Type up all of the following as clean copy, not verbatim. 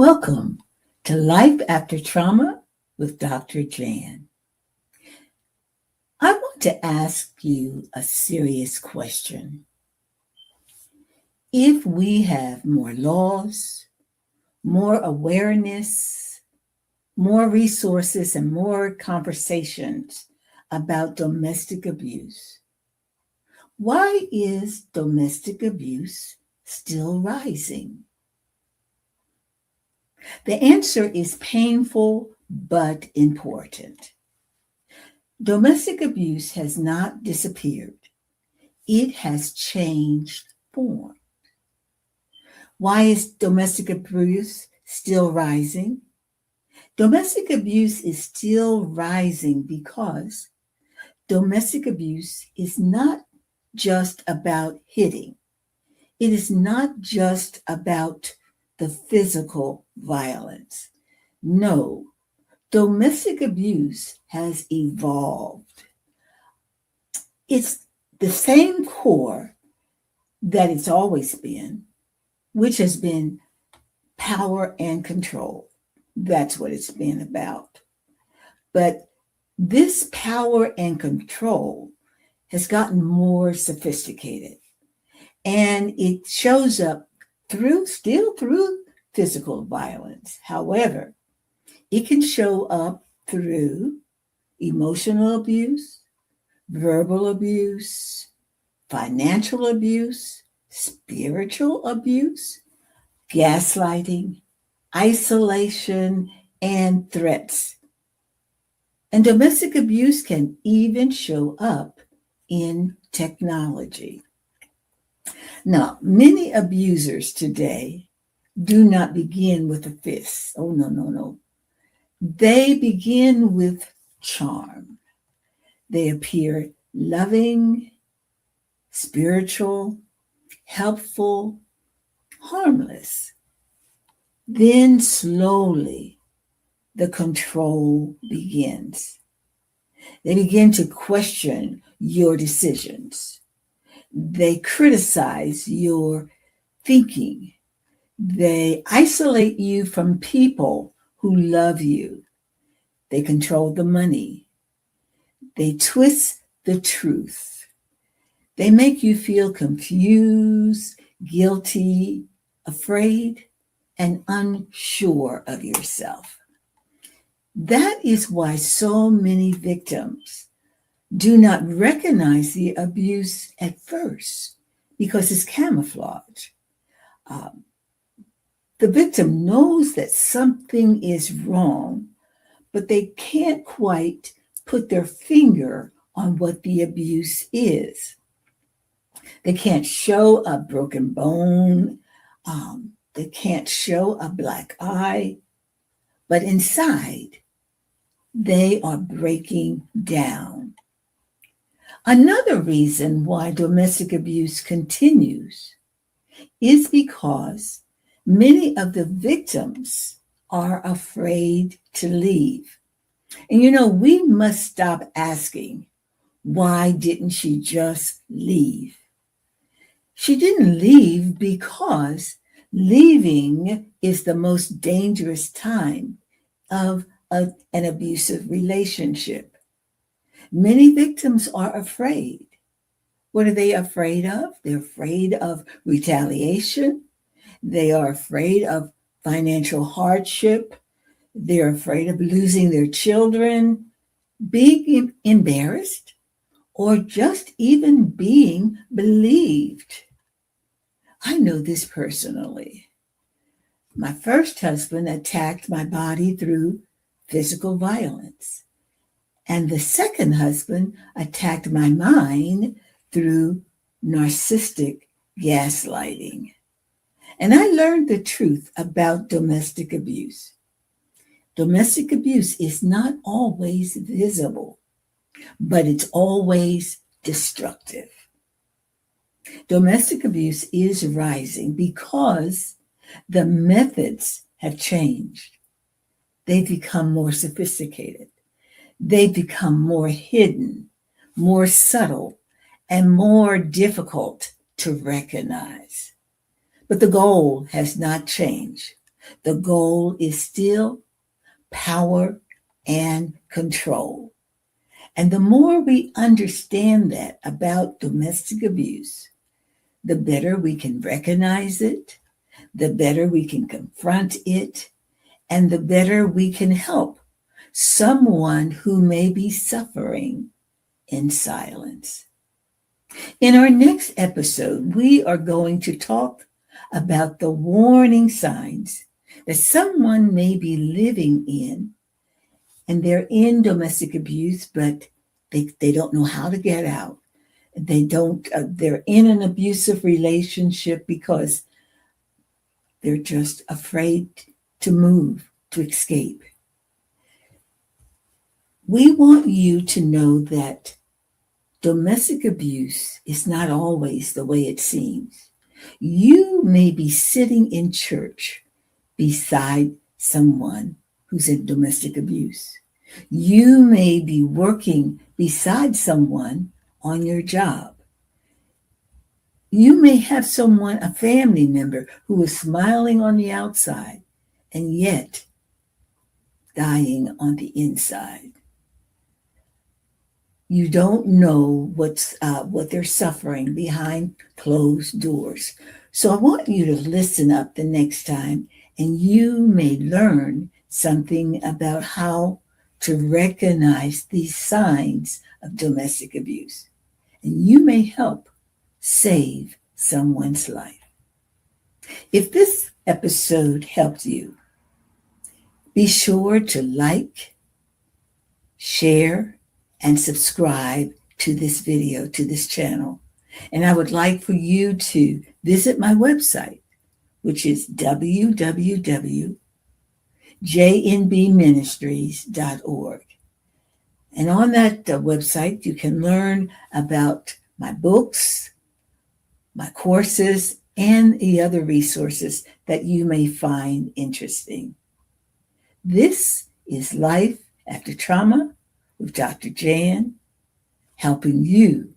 Welcome to Life After Trauma with Dr. Jan. I want to ask you a serious question. If we have more laws, more awareness, more resources, and more conversations about domestic abuse, why is domestic abuse still rising? The answer is painful but important. Domestic abuse has not disappeared. It has changed form. Why is domestic abuse still rising? Domestic abuse is still rising because domestic abuse is not just about hitting. It is not just about the physical violence. No, domestic abuse has evolved. It's the same core that it's always been, which has been power and control. That's what it's been about. But this power and control has gotten more sophisticated, and it shows up still through physical violence. However, it can show up through emotional abuse, verbal abuse, financial abuse, spiritual abuse, gaslighting, isolation, and threats. And domestic abuse can even show up in technology. Now, many abusers today do not begin with a fist. Oh, no. They begin with charm. They appear loving, spiritual, helpful, harmless. Then slowly, the control begins. They begin to question your decisions. They criticize your thinking. They isolate you from people who love you. They control the money. They twist the truth. They make you feel confused, guilty, afraid, and unsure of yourself. That is why so many victims do not recognize the abuse at first because it's camouflage. The victim knows that something is wrong, but they can't quite put their finger on what the abuse is. They can't show a broken bone. They can't show a black eye. But inside, they are breaking down. Another reason why domestic abuse continues is because many of the victims are afraid to leave. And we must stop asking, why didn't she just leave? She didn't leave because leaving is the most dangerous time of an abusive relationship. Many victims are afraid. What are they afraid of? They're afraid of retaliation. They are afraid of financial hardship. They're afraid of losing their children, being embarrassed, or just even being believed. I know this personally. My first husband attacked my body through physical violence, and the second husband attacked my mind through narcissistic gaslighting. And I learned the truth about domestic abuse. Domestic abuse is not always visible, but it's always destructive. Domestic abuse is rising because the methods have changed. They've become more sophisticated. They've become more hidden, more subtle, and more difficult to recognize. But the goal has not changed. The goal is still power and control. And the more we understand that about domestic abuse, the better we can recognize it, the better we can confront it, and the better we can help someone who may be suffering in silence. In our next episode, we are going to talk about the warning signs that someone may be living in, and they're in domestic abuse, but they don't know how to get out. They're in an abusive relationship because they're just afraid to move, to escape. We want you to know that domestic abuse is not always the way it seems. You may be sitting in church beside someone who's in domestic abuse. You may be working beside someone on your job. You may have someone, a family member, who is smiling on the outside and yet dying on the inside. You don't know what they're suffering behind closed doors. So I want you to listen up the next time, and you may learn something about how to recognize these signs of domestic abuse. And you may help save someone's life. If this episode helped you, be sure to like, share, and subscribe to this video, to this channel. And I would like for you to visit my website, which is www.jnbministries.org. And on that website, you can learn about my books, my courses, and the other resources that you may find interesting. This is Life After Trauma with Dr. Jan, helping you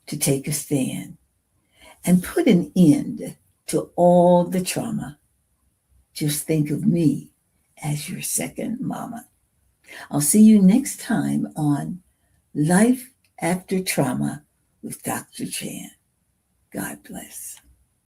to take a stand and put an end to all the trauma. Just think of me as your second mama. I'll see you next time on Life After Trauma with Dr. Jan. God bless.